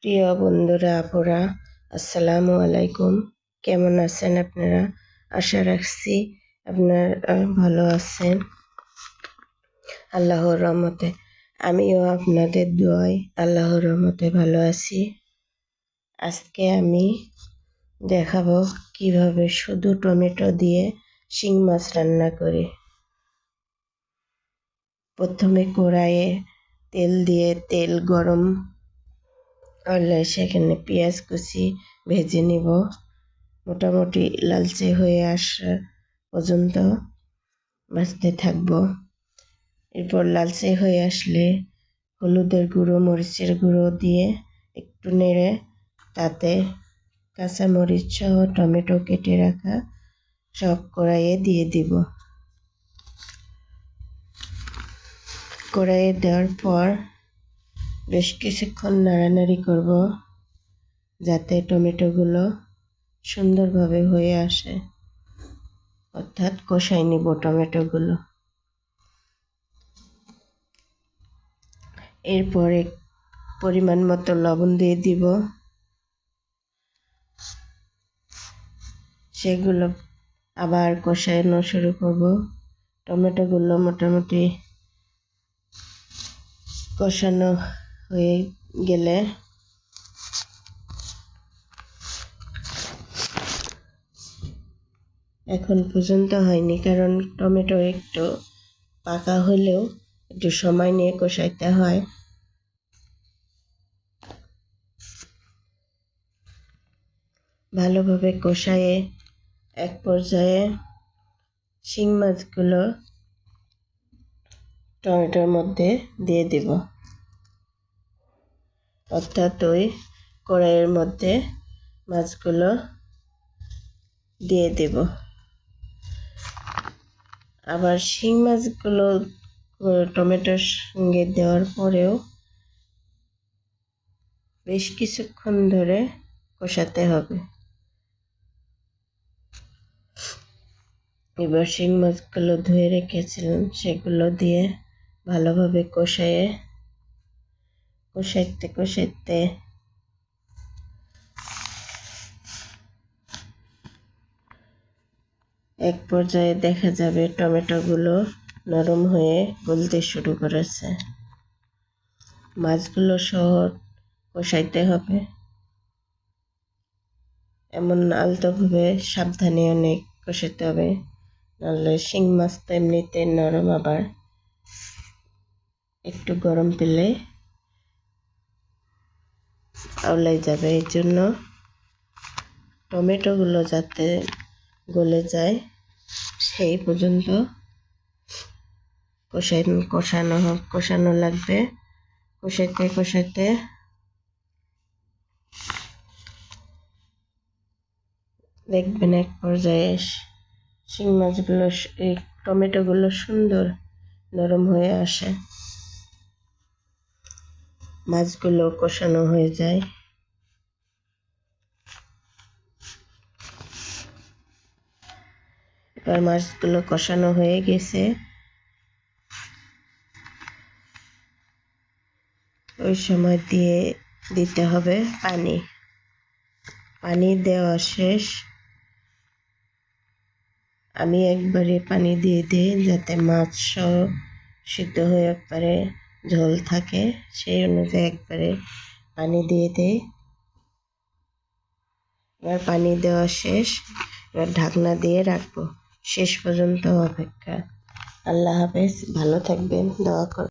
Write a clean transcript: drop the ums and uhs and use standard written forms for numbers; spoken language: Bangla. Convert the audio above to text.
প্রিয় বন্ধুরা আপুরা, আসসালামু আলাইকুম। কেমন আছেন আপনারা? আশা রাখছি আপনারা ভালো আছেন আল্লাহর রহমতে। আমিও আপনাদের দোয়ায় আল্লাহর রহমতে ভালো আছি। আজকে আমি দেখাবো কিভাবে শুধু টমেটো দিয়ে শিং মাছ রান্না করি। প্রথমে কড়াইয়ে তেল দিয়ে তেল গরম হলে সেখানে পেঁয়াজ কুচি ভেজে নিব। মোটামুটি লালচে হয়ে আসা পর্যন্ত ভাজতে থাকবো। এরপর লালচে হয়ে আসলে হলুদের গুঁড়ো, মরিচের গুঁড়ো দিয়ে একটু নেড়ে তাতে কাঁচামরিচ সহ টমেটো কেটে রাখা সব কড়াইয়ে দিয়ে দিব। কড়াইয়ে দেওয়ার পর বেশ কিছুক্ষণ নাড়ানাড়ি করব যাতে টমেটোগুলো সুন্দরভাবে হয়ে আসে, অর্থাৎ কষাই নিব টমেটোগুলো। এরপরে পরিমাণ মতো লবণ দিয়ে দিব। সেগুলো আবার কষানো শুরু করব। টমেটোগুলো মোটামুটি কষানো হয়ে গেলে এখন পর্যন্ত হয়নি, কারণ টমেটো একটু পাকা হলেও একটু সময় নিয়ে কষাইতে হয়। ভালোভাবে কষায়ে এক পর্যায়ে শিং মাছগুলো টমেটোর মধ্যে দিয়ে দেব, অর্থাৎ ওই কড়াইয়ের মধ্যে মাছগুলো দিয়ে দেব। আবার শিং মাছগুলো টমেটোর সঙ্গে দেওয়ার পরেও বেশ কিছুক্ষণ ধরে কষাতে হবে। এবার শিং মাছগুলো ধুয়ে রেখেছিলাম সেগুলো দিয়ে ভালোভাবে কষাইতে এক পর্যায়ে দেখা যাবে টমেটোগুলো নরম হয়ে গলতে শুরু করেছে। মাছগুলো সহ কষাইতে হবে, এমন আলতোভাবে সাবধানে অনেক কষাতে হবে, নাহলে শিং মাছ তো এমনিতে নরম, আবার একটু গরম পেলে আউলাই যাবে। এই জন্য টমেটোগুলো যাতে গলে যায় সেই পর্যন্ত কষানো লাগবে। কষাইতে দেখবেন এক পর্যায়ে শিং মাছগুলো, এই টমেটোগুলো সুন্দর নরম হয়ে আসে, মাছগুলো কষানো হয়ে যায়। এবার মাছগুলো কষানো হয়ে গেছে, ওই সময় দিতে হবে পানি দেওয়া শেষ। আমি একবারে পানি দিয়ে দিই যাতে মাছ সহ সিদ্ধ হয়ে একবারে ঝোল থাকে, সেই অনুযায়ী একবারে পানি দিয়ে দিই। এবার পানি দেওয়া শেষ, এবার ঢাকনা দিয়ে রাখবো শেষ পর্যন্ত অপেক্ষা। আল্লাহ হাফেজ, ভালো থাকবেন, দোয়া করবেন।